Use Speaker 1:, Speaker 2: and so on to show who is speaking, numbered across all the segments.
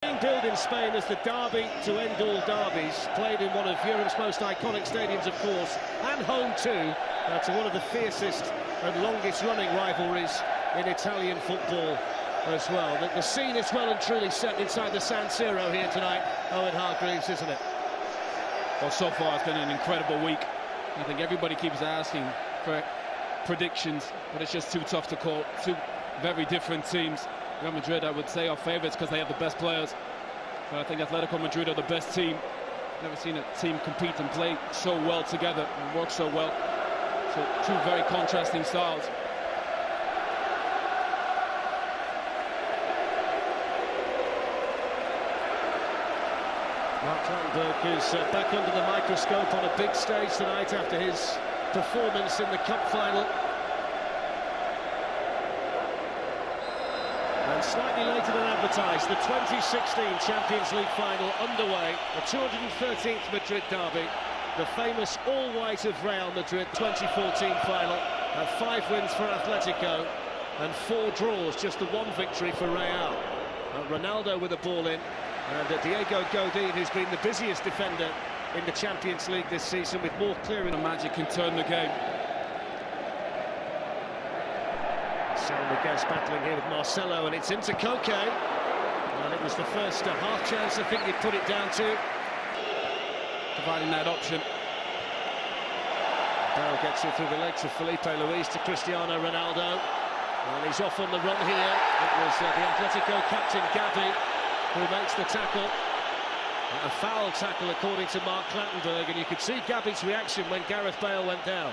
Speaker 1: Being billed in Spain as the derby to end all derbies, played in one of Europe's most iconic stadiums, of course, and home too to one of the fiercest and longest-running rivalries in Italian football as well. The scene is well and truly set inside the San Siro here tonight, Owen Hargreaves, isn't it?
Speaker 2: Well, so far it's been an incredible week. I think everybody keeps asking for predictions, but it's just too tough to call. Two very different teams. Real Madrid, I would say, are favourites because they have the best players. But I think Atletico Madrid are the best team. Never seen a team compete and play so well together and work so well. So two very contrasting styles.
Speaker 1: Mark Clattenburg is back under the microscope on a big stage tonight after his performance in the cup final. And slightly later than advertised, the 2016 Champions League final underway, the 213th Madrid derby, the famous all-white of Real Madrid 2014 final, 5 wins for Atletico and 4 draws, just the 1 victory for Real. Ronaldo with a ball in, and Diego Godin, who's been the busiest defender in the Champions League this season, with more clearing.
Speaker 2: The magic can turn the game.
Speaker 1: Salmiguez battling here with Marcelo, and it's into Koke. And it was the first half chance I think you'd put it down to.
Speaker 2: Providing that option.
Speaker 1: Bale gets it through the legs of Felipe Luis to Cristiano Ronaldo. And he's off on the run here. It was the Atletico captain Gavi who makes the tackle. A foul tackle according to Mark Clattenburg, and you could see Gavi's reaction when Gareth Bale went down.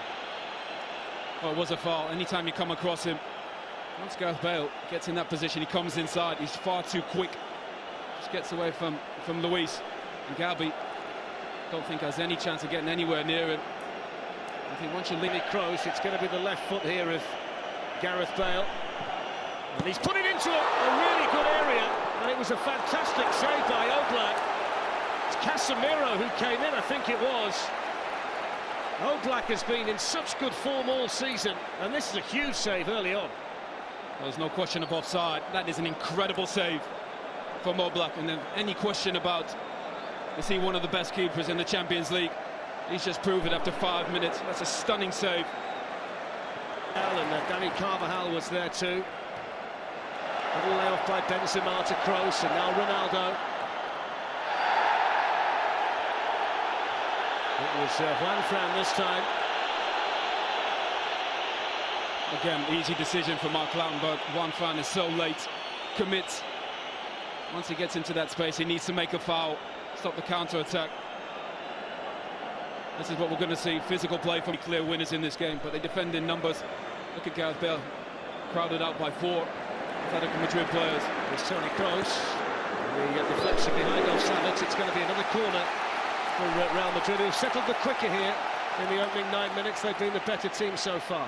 Speaker 2: Oh, it was a foul. Anytime you come across him, once Gareth Bale gets in that position, he comes inside. He's far too quick. Just gets away from Luis. And Gavi, don't think has any chance of getting anywhere near him. I think once you leave it close, it's going to be the left foot here of Gareth Bale. And he's put it into a really good area, and it was a fantastic save by Oblak. It's Casemiro who came in, I think it was. Oblak has been in such good form all season, and this is a huge save early on. There's no question of offside. That is an incredible save from Oblak, and then any question about is he one of the best keepers in the Champions League? He's just proved it after 5 minutes. That's a stunning save.
Speaker 1: And Dani Carvajal was there too. Little layoff by Benzema to Kroos, and now Ronaldo. It was Juan Fran this time.
Speaker 2: Again, easy decision for Mark Clattenburg. Juan Fran is so late, commits. Once he gets into that space, he needs to make a foul, stop the counter-attack. This is what we're going to see, physical play from clear winners in this game, but they defend in numbers. Look at Gareth Bale, crowded out by 4 Atletico Madrid players.
Speaker 1: There's Toni Kroos, the deflection behind Savic. It's going to be another corner for Real Madrid, who've settled the quicker here in the opening 9 minutes. They've been the better team so far.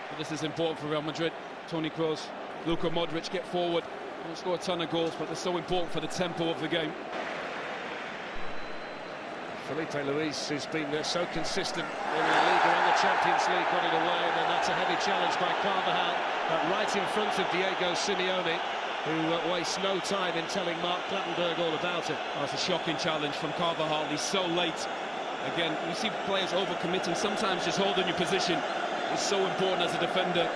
Speaker 2: But this is important for Real Madrid. Toni Kroos, Luka Modric get forward. They don't score a ton of goals, but they're so important for the tempo of the game.
Speaker 1: Felipe Luis, who's been so consistent in La Liga and the Champions League, got it away, and then that's a heavy challenge by Carvajal, right in front of Diego Simeone, who wastes no time in telling Mark Clattenburg all about it.
Speaker 2: Oh, it's a shocking challenge from Carvajal. He's so late. Again, you see players overcommitting, sometimes just holding your position is so important as a defender.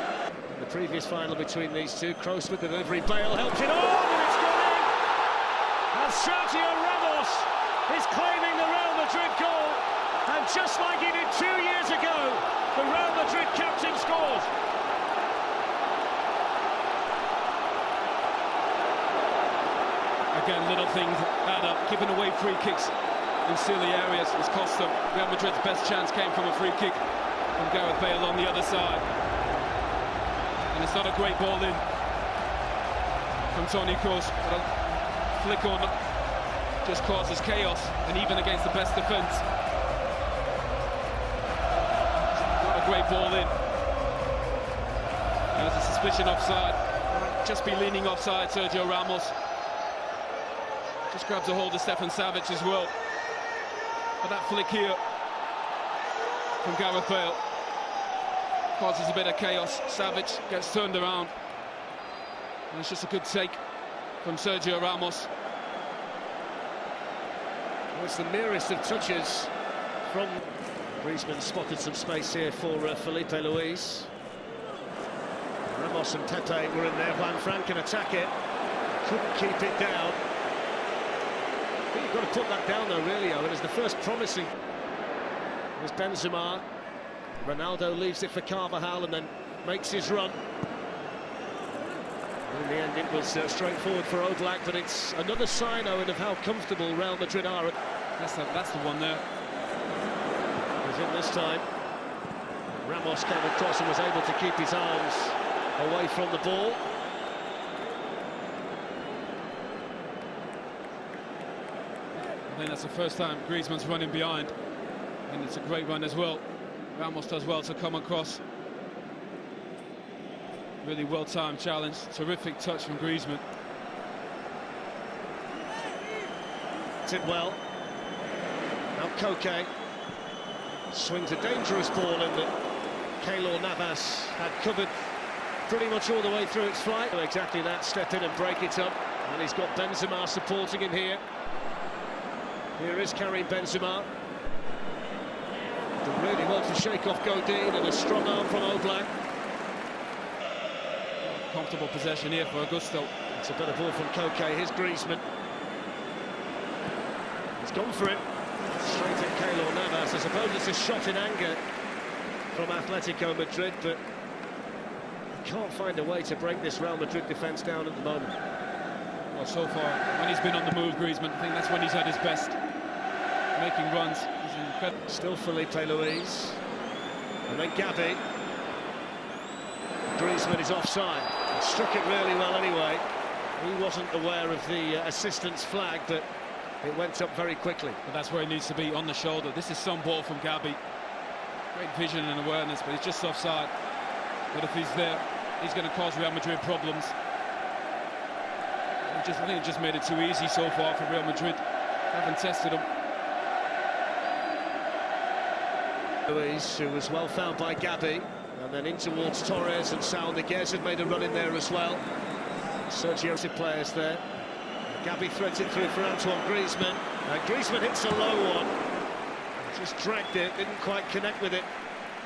Speaker 1: The previous final between these two, Kroos with the delivery, Bale helped it on, and it's gone in! And Sergio Ramos is claiming the Real Madrid goal, and just like he did 2 years ago, the Real Madrid captain scores.
Speaker 2: Again, little things add up. Giving away free kicks in silly areas has cost them. Real Madrid's best chance came from a free kick from Gareth Bale on the other side. And it's not a great ball in from Toni Kroos, but a flick on just causes chaos, and even against the best defence. Not a great ball in. There's a suspicion offside. Just be leaning offside, Sergio Ramos. Just grabs a hold of Stefan Savic as well. But that flick here from Gareth Bale causes a bit of chaos. Savic gets turned around. And it's just a good take from Sergio Ramos.
Speaker 1: It's the merest of touches from Griezmann. Spotted some space here for Felipe Luis. Ramos and Pepe were in there. Juan Fran can attack it. Couldn't keep it down. I think you've got to put that down though, really, Owen. It's the first promising. There's Benzema. Ronaldo leaves it for Carvajal and then makes his run. In the end, it was straightforward for Oblak, but it's another sign, Owen, of how comfortable Real Madrid are.
Speaker 2: That's the one there.
Speaker 1: He's in this time. Ramos came across and was able to keep his arms away from the ball.
Speaker 2: I think that's the first time Griezmann's running behind, and it's a great run as well. Ramos does well to come across. Really well-timed challenge. Terrific touch from Griezmann.
Speaker 1: Did well. Now Koke swings a dangerous ball in that Keylor Navas had covered pretty much all the way through its flight. Exactly that, step in and break it up. And he's got Benzema supporting him here. Here is Karim Benzema. Did really well to shake off Godin, and a strong arm from Oblak.
Speaker 2: Comfortable possession here for Augusto.
Speaker 1: It's a better ball from Koke. Here's Griezmann. He's gone for it. Straight at Keylor Navas. I suppose it's a shot in anger from Atletico Madrid, but he can't find a way to break this Real Madrid defence down at the moment.
Speaker 2: Well, so far, when he's been on the move, Griezmann, I think that's when he's at his best. Making runs. He's incredible.
Speaker 1: Still Felipe Luis. And then Gavi. Griezmann is offside. He struck it really well anyway. He wasn't aware of the assistant's flag, but it went up very quickly.
Speaker 2: But that's where he needs to be, on the shoulder. This is some ball from Gavi. Great vision and awareness, but he's just offside. But if he's there, he's going to cause Real Madrid problems. I think it just made it too easy so far for Real Madrid. Haven't tested him.
Speaker 1: Luis, who was well fouled by Gavi, and then in towards Torres, and Saul Niguez had made a run in there as well. Sergio players there. Gavi threads it through for Antoine Griezmann. Griezmann hits a low one. Just dragged it, didn't quite connect with it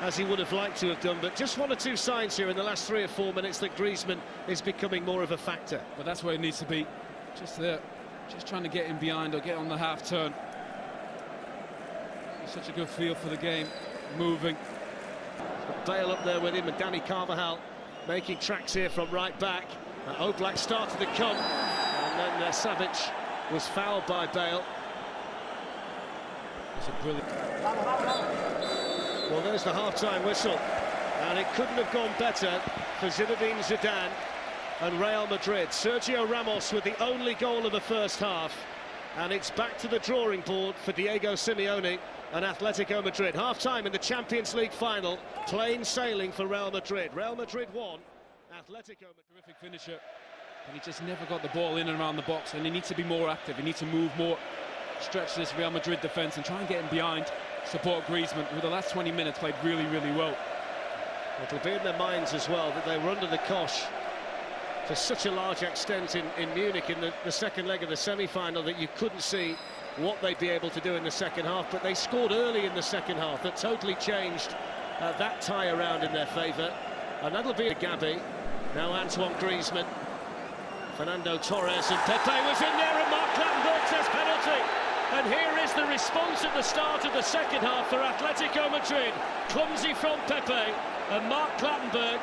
Speaker 1: as he would have liked to have done, but just one or two signs here in the last 3 or 4 minutes that Griezmann is becoming more of a factor.
Speaker 2: But that's where he needs to be, just there, just trying to get in behind or get on the half turn. Such a good feel for the game, moving.
Speaker 1: Bale up there with him, and Dani Carvajal making tracks here from right back. Oblak started to come, and then Savic was fouled by Bale.
Speaker 2: It's a brilliant...
Speaker 1: Well, there's the half-time whistle, and it couldn't have gone better for Zinedine Zidane and Real Madrid. Sergio Ramos with the only goal of the first half, and it's back to the drawing board for Diego Simeone and Atletico Madrid. Half-time in the Champions League final, plain sailing for Real Madrid. Real Madrid won, Atletico Madrid.
Speaker 2: Terrific finisher, and he just never got the ball in and around the box, and he needs to be more active, he needs to move more, stretch this Real Madrid defence and try and get him behind, support Griezmann, who the last 20 minutes played really, really well.
Speaker 1: It'll be in their minds as well that they were under the cosh to such a large extent in Munich in the second leg of the semi-final that you couldn't see what they'd be able to do in the second half, but they scored early in the second half. That totally changed that tie around in their favour, and that'll be a Gavi. Now Antoine Griezmann, Fernando Torres, and Pepe was in there, and Marc Clattenburg says penalty. And here is the response at the start of the second half for Atletico Madrid. Clumsy from Pepe, and Marc Clattenburg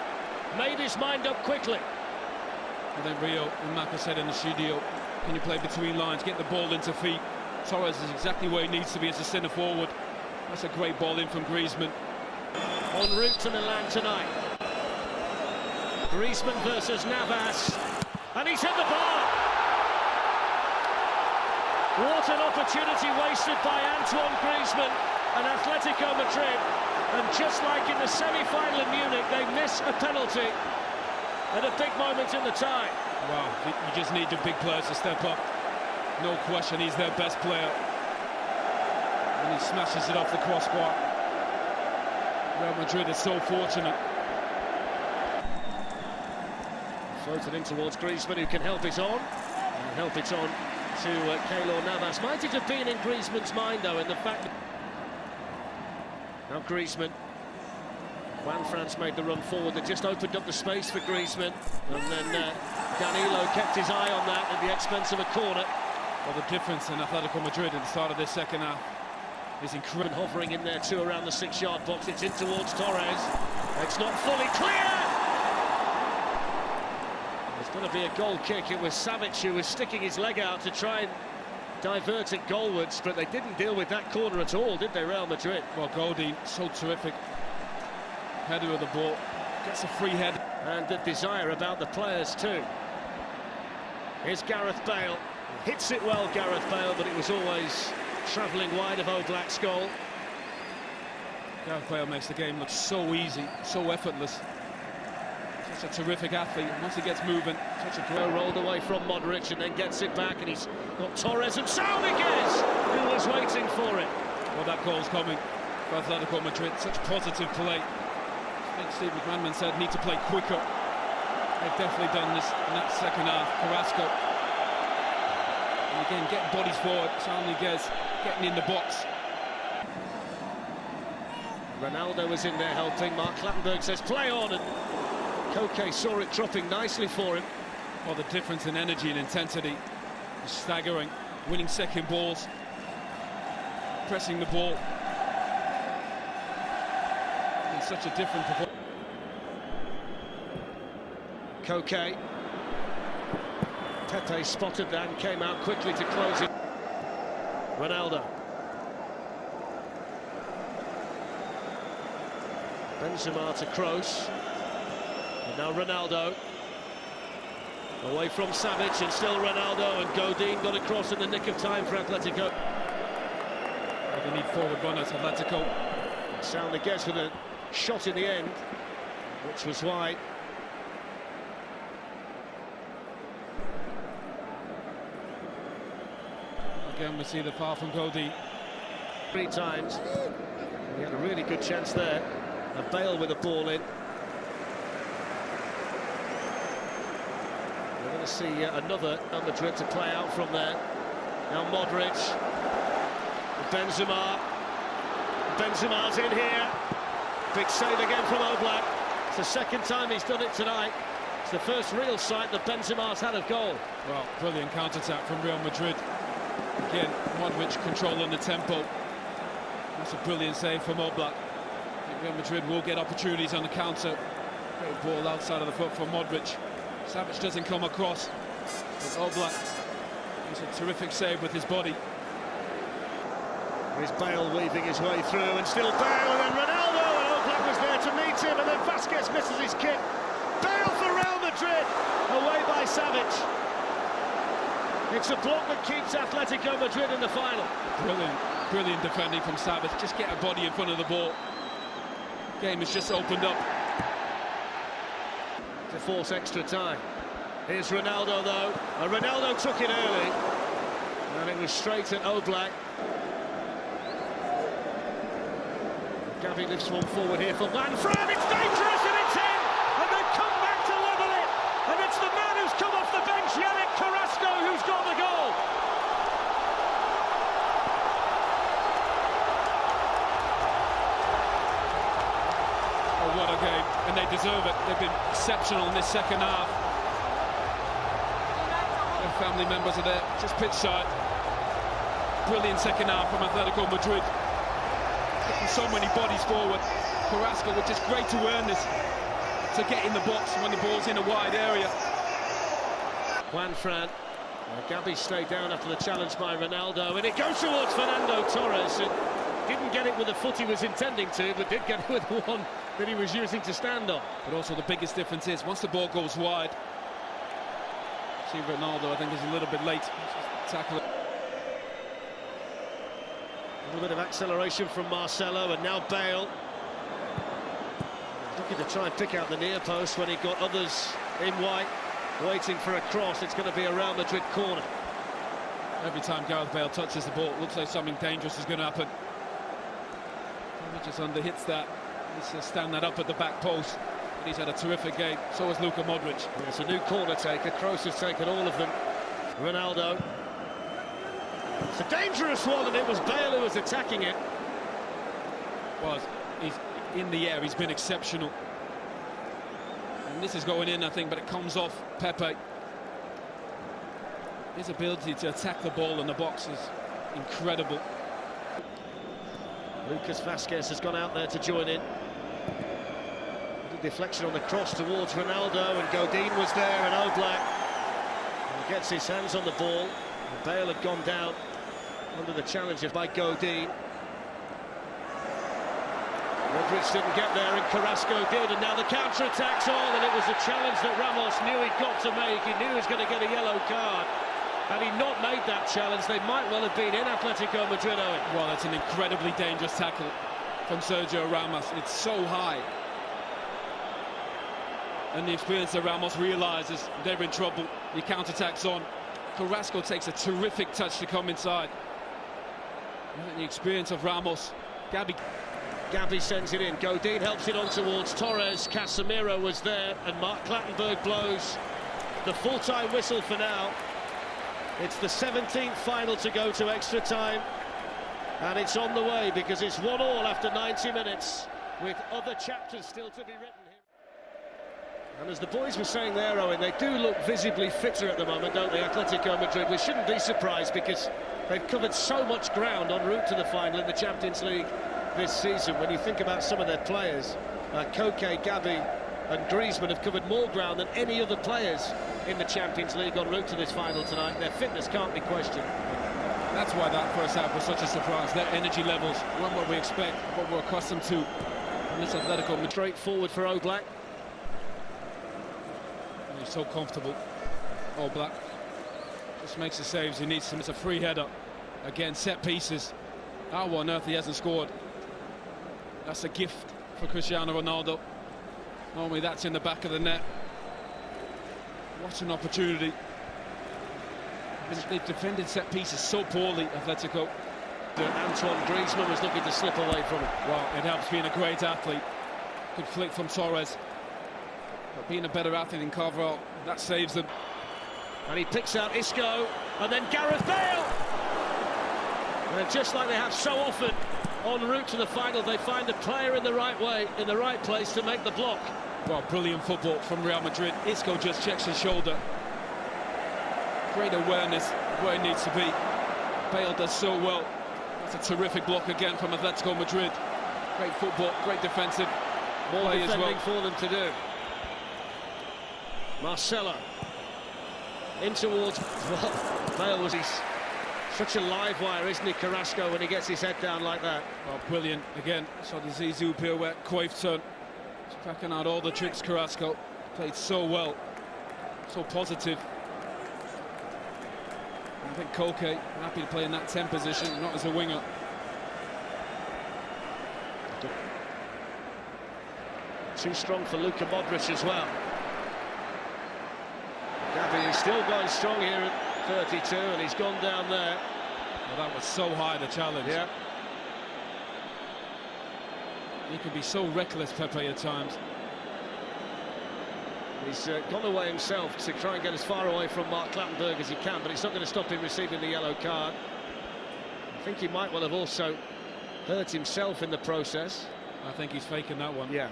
Speaker 1: made his mind up quickly.
Speaker 2: And then Rio and Maka said in the studio, can you play between lines, get the ball into feet? Torres is exactly where he needs to be as a centre forward. That's a great ball in from Griezmann.
Speaker 1: En route to Milan tonight. Griezmann versus Navas, and he's hit the bar. What an opportunity wasted by Antoine Griezmann and Atletico Madrid, and just like in the semi-final in Munich, they miss a penalty at a big moment in the tie.
Speaker 2: Wow, you just need the big players to step up. No question, he's their best player. And he smashes it off the crossbar. Real Madrid is so fortunate.
Speaker 1: Floated in towards Griezmann, who can help it on. And help it on to Keylor Navas. Might it have been in Griezmann's mind, though, in the fact that... Now Griezmann. Juan France made the run forward. They just opened up the space for Griezmann. And then Danilo kept his eye on that at the expense of a corner.
Speaker 2: Well, the difference in Atletico Madrid at the start of this second half is incredible.
Speaker 1: Hovering in there too around the 6-yard box. It's in towards Torres. It's not fully clear. There's going to be a goal kick. It was Savic who was sticking his leg out to try and divert it goalwards, but they didn't deal with that corner at all, did they, Real Madrid?
Speaker 2: Well, Goldie, so terrific. Header of the ball, gets a free head.
Speaker 1: And the desire about the players too. Here's Gareth Bale. Hits it well, Gareth Bale, but it was always travelling wide of Oblak's goal.
Speaker 2: Gareth Bale makes the game look so easy, so effortless. Such a terrific athlete. Once he gets moving, such a
Speaker 1: great rolled away from Modric and then gets it back, and he's got Torres and Saúl who was waiting for it.
Speaker 2: Well, that goal's coming for Atletico Madrid. Such positive play. I think Steve McManaman said need to play quicker. They've definitely done this in that second half. Carrasco. And again, getting bodies forward. Saúl getting in the box.
Speaker 1: Ronaldo was in there helping. Mark Clattenburg says play on, and Koke saw it dropping nicely for him.
Speaker 2: Well, the difference in energy and intensity is staggering. Winning second balls, pressing the ball. It's such a different performance.
Speaker 1: Koke. Pepe spotted that and came out quickly to close it. Ronaldo. Benzema to Kroos. And now Ronaldo. Away from Savic, and still Ronaldo, and Godin got across in the nick of time for Atletico.
Speaker 2: They need forward runners, Atletico.
Speaker 1: Sound against with a shot in the end, which was wide.
Speaker 2: Again, we see the foul from Godin.
Speaker 1: 3 times. He had a really good chance there. A Bale with a ball in. We're going to see another Real Madrid to play out from there. Now Modric. Benzema. Benzema's in here. Big save again from Oblak. It's the second time he's done it tonight. It's the first real sight that Benzema's had of goal.
Speaker 2: Well, brilliant counter-attack from Real Madrid. Again, Modric controlling the tempo. That's a brilliant save from Oblak. Real Madrid will get opportunities on the counter. Great ball outside of the foot from Modric. Savic doesn't come across. But Oblak is a terrific save with his body.
Speaker 1: Here's Bale weaving his way through, and still Bale, and then Ronaldo, and Oblak was there to meet him, and then Vasquez misses his kick. Bale for Real Madrid, away by Savic. It's a block that keeps Atletico Madrid in the final.
Speaker 2: Brilliant defending from Savic. Just get a body in front of the ball. Game has just opened up.
Speaker 1: To force extra time. Here's Ronaldo, though. Ronaldo took it early, and it was straight at Oblak. Gavi lifts one forward here for Juan France. It's dangerous, and it's in! And they come back to level it! And it's the man who's come off the bench, Yannick Carrasco, who's got the goal!
Speaker 2: Oh, what a game, and they deserve it. They've been exceptional in this second half. Their family members are there, just pitch side. Brilliant second half from Atletico Madrid. Getting so many bodies forward. Carrasco, which is great to earn this, to get in the box when the ball's in a wide area.
Speaker 1: Juan Fran. Gabi stayed down after the challenge by Ronaldo, and it goes towards Fernando Torres. And didn't get it with the foot he was intending to, but did get it with the one that he was using to stand on.
Speaker 2: But also the biggest difference is once the ball goes wide, see Ronaldo, I think, is a little bit late. Tackle it.
Speaker 1: A little bit of acceleration from Marcelo, and now Bale. Looking to try and pick out the near post when he got others in white, waiting for a cross. It's going to be a Real Madrid corner.
Speaker 2: Every time Gareth Bale touches the ball, it looks like something dangerous is going to happen. He just underhits that. He's stand that up at the back post. But he's had a terrific game. So has Luka Modric.
Speaker 1: It's a new corner taker. Kroos has taken all of them. Ronaldo. It's a dangerous one, and it was Bale who was attacking it.
Speaker 2: He's in the air, he's been exceptional. And this is going in, I think, but it comes off Pepe. His ability to attack the ball in the box is incredible.
Speaker 1: Lucas Vazquez has gone out there to join in. Deflection on the cross towards Ronaldo, and Godin was there, and Oblak gets his hands on the ball. And Bale had gone down under the challenge by Godin. Madrid didn't get there, and Carrasco did, and now the counter-attack's on, and it was a challenge that Ramos knew he'd got to make. He knew he was going to get a yellow card. Had he not made that challenge, they might well have been in Atletico Madrid, Owen.
Speaker 2: Well, that's an incredibly dangerous tackle from Sergio Ramos. It's so high. And the experience that Ramos realises they're in trouble. The counter-attack's on. Carrasco takes a terrific touch to come inside. And the experience of Ramos.
Speaker 1: Gabi sends it in. Godin helps it on towards Torres. Casemiro was there, and Mark Clattenburg blows the full-time whistle for now. It's the 17th final to go to extra time, and it's on the way because it's 1-1 after 90 minutes, with other chapters still to be written here. And as the boys were saying there, Owen, they do look visibly fitter at the moment, don't they, Atletico Madrid? We shouldn't be surprised because they've covered so much ground en route to the final in the Champions League this season. When you think about some of their players, Koke, Gabi and Griezmann have covered more ground than any other players in the Champions League en route to this final tonight. Their fitness can't be questioned.
Speaker 2: That's why that first half was such a surprise. Their energy levels weren't what we expect, what we're accustomed to in this Atletico Madrid.
Speaker 1: Straight forward for Oblak.
Speaker 2: He's so comfortable. Oblak just makes the saves he needs to. It's a free header. Again, set pieces. How on earth he hasn't scored? That's a gift for Cristiano Ronaldo. Normally that's in the back of the net. What an opportunity. They've defended set pieces so poorly, Atletico.
Speaker 1: Antoine Griezmann was looking to slip away from it.
Speaker 2: Well, it helps being a great athlete. Good flick from Torres. But being a better athlete than Carvalho, that saves them.
Speaker 1: And he picks out Isco, and then Gareth Bale! And just like they have so often en route to the final, they find a player in the right way, in the right place to make the block.
Speaker 2: Well, brilliant football from Real Madrid. Isco just checks his shoulder. Great awareness where he needs to be. Bale does so well. That's a terrific block again from Atletico Madrid. Great football, great defensive play as well.
Speaker 1: More defending for them to do. Marcelo in towards Bale. Was he's such a live wire, isn't he, Carrasco, when he gets his head down like that?
Speaker 2: Oh, brilliant again. So the Zizou pirouette, Cruyff turn. He's packing out all the tricks. Carrasco played so well, so positive. I think Koke happy to play in that 10 position, not as a winger.
Speaker 1: Too strong for Luka Modric as well. Gabi is still going strong here at 32, and he's gone down there.
Speaker 2: Well, that was so high, the challenge.
Speaker 1: Yeah.
Speaker 2: He can be so reckless, Pepe, at times.
Speaker 1: He's gone away himself to try and get as far away from Mark Clattenburg as he can, but it's not going to stop him receiving the yellow card. I think he might well have also hurt himself in the process.
Speaker 2: I think he's faking that one.
Speaker 1: Yeah.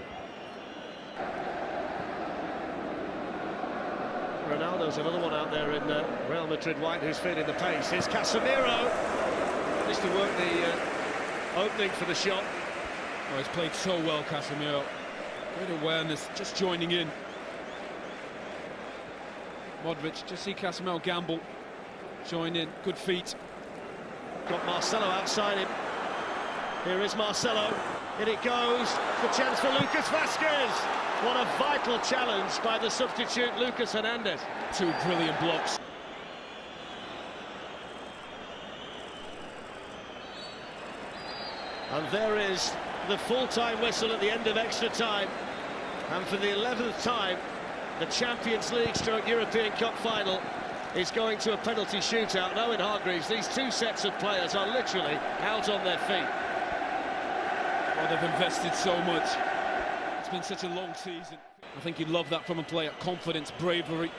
Speaker 1: Ronaldo's another one out there in Real Madrid white who's feeling the pace. Here's Casemiro. Just to work the opening for the shot.
Speaker 2: Oh, he's played so well, Casemiro. Great awareness, just joining in. Modric, just see Casemiro gamble. Join in, good feet.
Speaker 1: Got Marcelo outside him. Here is Marcelo. In it goes. The chance for Lucas Vazquez. What a vital challenge by the substitute Lucas Hernandez.
Speaker 2: Two brilliant blocks.
Speaker 1: And there is the full-time whistle at the end of extra time. And for the 11th time, the Champions League / European Cup final is going to a penalty shootout. Now in Hargreaves, these two sets of players are literally out on their feet.
Speaker 2: Well, they've invested so much. It's been such a long season. I think you'd love that from a player. Confidence, bravery.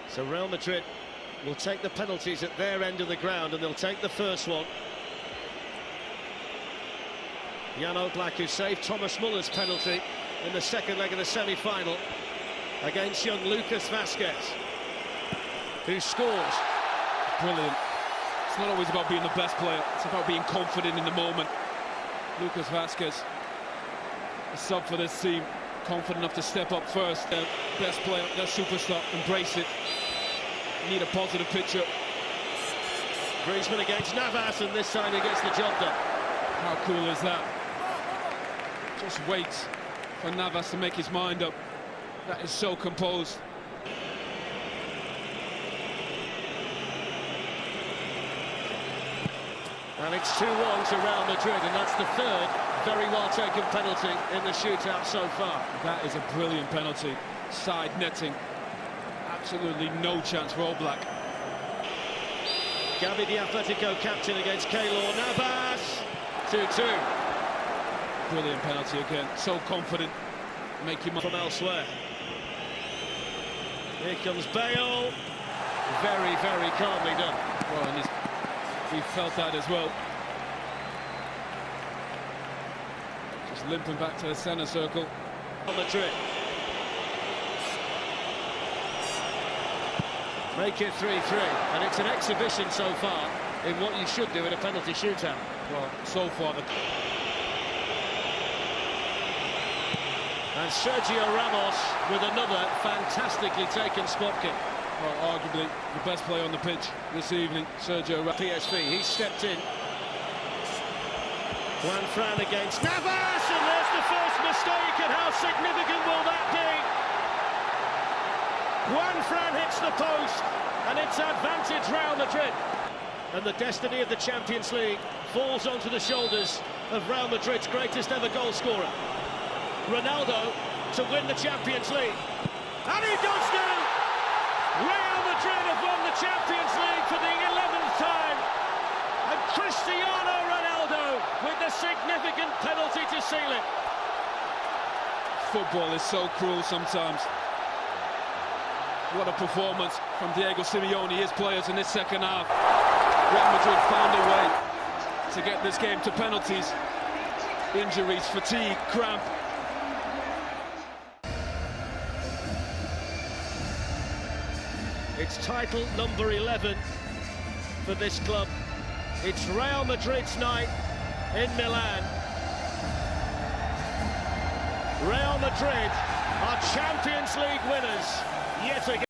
Speaker 1: So Real Madrid will take the penalties at their end of the ground, and they'll take the first one. Jan Oblak, who saved Thomas Muller's penalty in the second leg of the semi-final against young Lucas Vazquez, who scores.
Speaker 2: Brilliant. It's not always about being the best player, it's about being confident in the moment. Lucas Vazquez, a sub for this team, confident enough to step up first. Their best player, their superstar, embrace it. Need a positive picture.
Speaker 1: Griezmann against Navas, and this time he gets the job done.
Speaker 2: How cool is that? Just waits for Navas to make his mind up. That is so composed.
Speaker 1: And it's 2-1 to Real Madrid, and that's the third very well-taken penalty in the shootout so far.
Speaker 2: That is a brilliant penalty. Side netting. Absolutely no chance for Oblak.
Speaker 1: Gavi, the Atletico captain, against Keylor Navas. 2-2.
Speaker 2: Brilliant penalty again. So confident. Make him
Speaker 1: from elsewhere. Here comes Bale. Very, very calmly done.
Speaker 2: Well, and he felt that as well. Just limping back to the centre circle.
Speaker 1: Madrid. Make it 3-3, and it's an exhibition so far in what you should do in a penalty shootout.
Speaker 2: Well, so far
Speaker 1: And Sergio Ramos with another fantastically taken spot kick.
Speaker 2: Well, arguably the best player on the pitch this evening, Sergio Ramos.
Speaker 1: PSV, he stepped in. Juan Fran against Navas, and there's the first mistake, and how significant will that be? Juan Fran hits the post, and it's advantage Real Madrid. And the destiny of the Champions League falls onto the shoulders of Real Madrid's greatest ever goal scorer, Ronaldo, to win the Champions League. And he does do! Real Madrid have won the Champions League for the 11th time. And Cristiano Ronaldo with the significant penalty to seal it.
Speaker 2: Football is so cruel sometimes. What a performance from Diego Simeone, his players in this second half. Real Madrid found a way to get this game to penalties. Injuries, fatigue, cramp.
Speaker 1: It's title number 11 for this club. It's Real Madrid's night in Milan. Real Madrid are Champions League winners yet again.